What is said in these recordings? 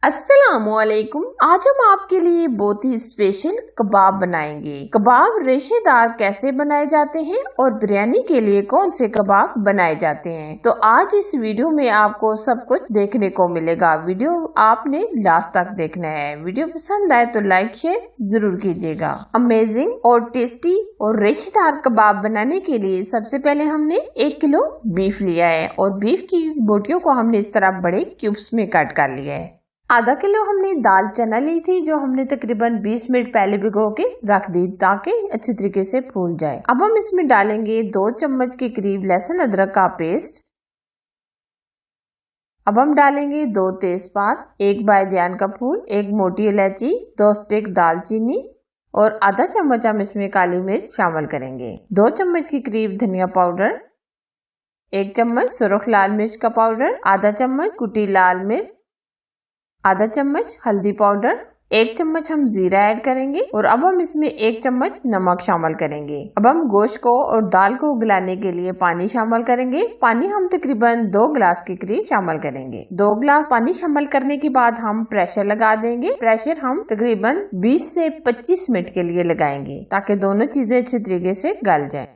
अस्सलामुअलैकुम। आज हम आपके लिए बहुत ही स्पेशल कबाब बनाएंगे। कबाब रेशेदार कैसे बनाए जाते हैं और बिरयानी के लिए कौन से कबाब बनाए जाते हैं, तो आज इस वीडियो में आपको सब कुछ देखने को मिलेगा। वीडियो आपने लास्ट तक देखना है। वीडियो पसंद आए तो लाइक शेयर जरूर कीजिएगा। अमेजिंग और टेस्टी और रेशेदार कबाब बनाने के लिए सबसे पहले हमने 1 किलो बीफ लिया है और बीफ की बोटियों को हमने इस तरह बड़े क्यूब्स में कट कर लिया है। आधा किलो हमने दाल चना ली थी जो हमने तकरीबन 20 मिनट पहले भिगो के रख दी ताकि अच्छी तरीके से फूल जाए। अब हम इसमें डालेंगे 2 चम्मच के करीब लहसुन अदरक का पेस्ट। अब हम डालेंगे 2 तेजपात, 1 बायदियान का फूल, 1 मोटी इलायची, 2 स्टिक दालचीनी और आधा चम्मच हम इसमें काली मिर्च शामिल करेंगे। 2 चम्मच के करीब धनिया पाउडर, 1 चम्मच सुरख लाल मिर्च का पाउडर, आधा चम्मच कुटी लाल मिर्च, आधा चम्मच हल्दी पाउडर, 1 चम्मच हम जीरा ऐड करेंगे और अब हम इसमें 1 चम्मच नमक शामिल करेंगे। अब हम गोश्त को और दाल को उबलाने के लिए पानी शामिल करेंगे। पानी हम तकरीबन 2 गिलास के करीब शामिल करेंगे। 2 गिलास पानी शामिल करने के बाद हम प्रेशर लगा देंगे। प्रेशर हम तकरीबन 20 से 25 मिनट के लिए लगाएंगे ताकि दोनों चीजें अच्छी तरीके से गल जाएं।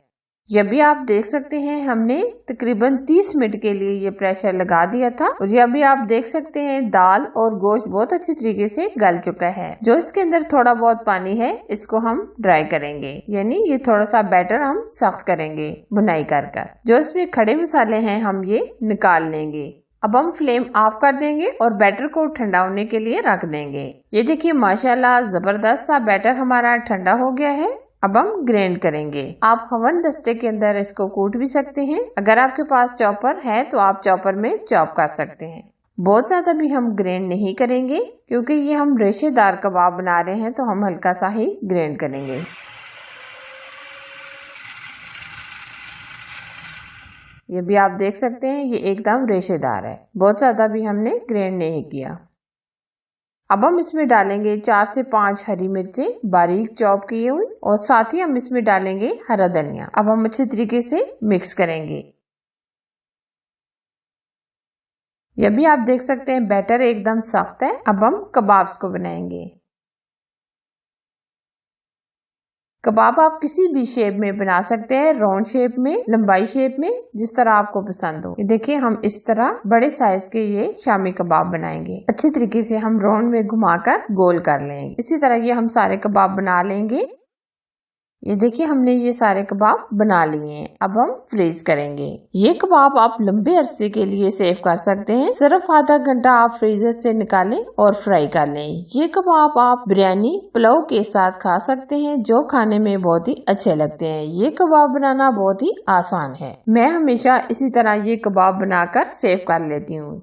ये भी आप देख सकते हैं हमने तकरीबन 30 मिनट के लिए ये प्रेशर लगा दिया था और ये भी आप देख सकते हैं दाल और गोश्त बहुत अच्छी तरीके से गल चुका है। जो इसके अंदर थोड़ा बहुत पानी है इसको हम ड्राई करेंगे, यानी ये थोड़ा सा बैटर हम सख्त करेंगे भुनाई कर। जो इसमें खड़े मसाले हैं हम ये निकाल लेंगे। अब हम फ्लेम ऑफ कर देंगे और बैटर को ठंडा होने के लिए रख देंगे। ये देखिए माशाल्लाह जबरदस्त सा बैटर हमारा ठंडा हो गया है। अब हम ग्राइंड करेंगे। आप हवन दस्ते के अंदर इसको कूट भी सकते हैं। अगर आपके पास चॉपर है तो आप चॉपर में चॉप कर सकते हैं। बहुत ज्यादा भी हम ग्राइंड नहीं करेंगे क्योंकि ये हम रेशेदार कबाब बना रहे हैं तो हम हल्का सा ही ग्राइंड करेंगे। ये भी आप देख सकते हैं ये एकदम रेशेदार है, बहुत ज्यादा भी हमने ग्राइंड नहीं किया। अब हम इसमें डालेंगे 4 से 5 हरी मिर्चें बारीक चॉप की हुई और साथ ही हम इसमें डालेंगे हरा धनिया। अब हम अच्छे तरीके से मिक्स करेंगे। यह भी आप देख सकते हैं बैटर एकदम सख्त है। अब हम कबाब्स को बनाएंगे। कबाब आप किसी भी शेप में बना सकते हैं, राउंड शेप में, लंबाई शेप में, जिस तरह आपको पसंद हो। ये देखिए हम इस तरह बड़े साइज के ये शामी कबाब बनाएंगे। अच्छी तरीके से हम राउंड में घुमाकर गोल कर लेंगे। इसी तरह ये हम सारे कबाब बना लेंगे। ये देखिए हमने ये सारे कबाब बना लिए हैं। अब हम फ्रीज करेंगे। ये कबाब आप लंबे अरसे के लिए सेव कर सकते हैं। सिर्फ आधा घंटा आप फ्रीजर से निकालें और फ्राई कर लें। ये कबाब आप बिरयानी पुलाव के साथ खा सकते हैं जो खाने में बहुत ही अच्छे लगते हैं। ये कबाब बनाना बहुत ही आसान है। मैं हमेशा इसी तरह ये कबाब बनाकर सेव कर लेती हूँ।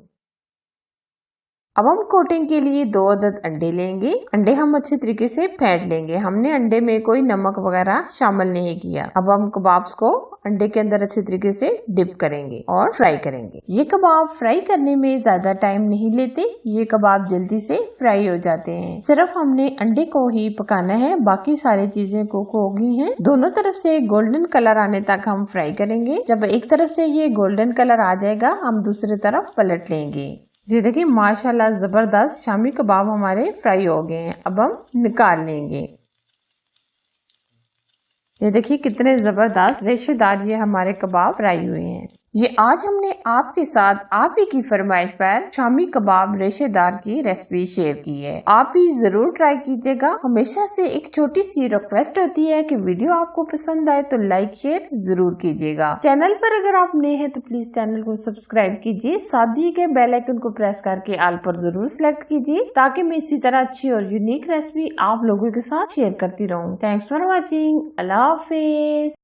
अब हम कोटिंग के लिए 2 अदद अंडे लेंगे। अंडे हम अच्छे तरीके से फेंट लेंगे। हमने अंडे में कोई नमक वगैरह शामिल नहीं किया। अब हम कबाब्स को अंडे के अंदर अच्छे तरीके से डिप करेंगे और फ्राई करेंगे। ये कबाब फ्राई करने में ज्यादा टाइम नहीं लेते। ये कबाब जल्दी से फ्राई हो जाते हैं। सिर्फ हमने अंडे को ही पकाना है, बाकी सारी चीजें कुक हो गई हैं। दोनों तरफ से गोल्डन कलर आने तक हम फ्राई करेंगे। जब एक तरफ से ये गोल्डन कलर आ जाएगा हम दूसरी तरफ पलट लेंगे। जी देखिए माशाल्लाह जबरदस्त शामी कबाब हमारे फ्राई हो गए हैं। अब हम निकाल लेंगे। ये देखिए कितने जबरदस्त रेशेदार ये हमारे कबाब फ्राई हुए हैं। ये आज हमने आपके साथ आप ही की फरमाइश पर शामी कबाब रेशेदार की रेसिपी शेयर की है। आप भी जरूर ट्राई कीजिएगा। हमेशा से एक छोटी सी रिक्वेस्ट होती है कि वीडियो आपको पसंद आए तो लाइक शेयर जरूर कीजिएगा। चैनल पर अगर आप नए हैं तो प्लीज चैनल को सब्सक्राइब कीजिए। साथ ही के बेल आइकन को प्रेस करके ऑल पर जरूर सेलेक्ट कीजिए ताकि मैं इसी तरह अच्छी और यूनिक रेसिपी आप लोगों के साथ शेयर करती रहूँ। Thanks for watching. Allah Hafiz.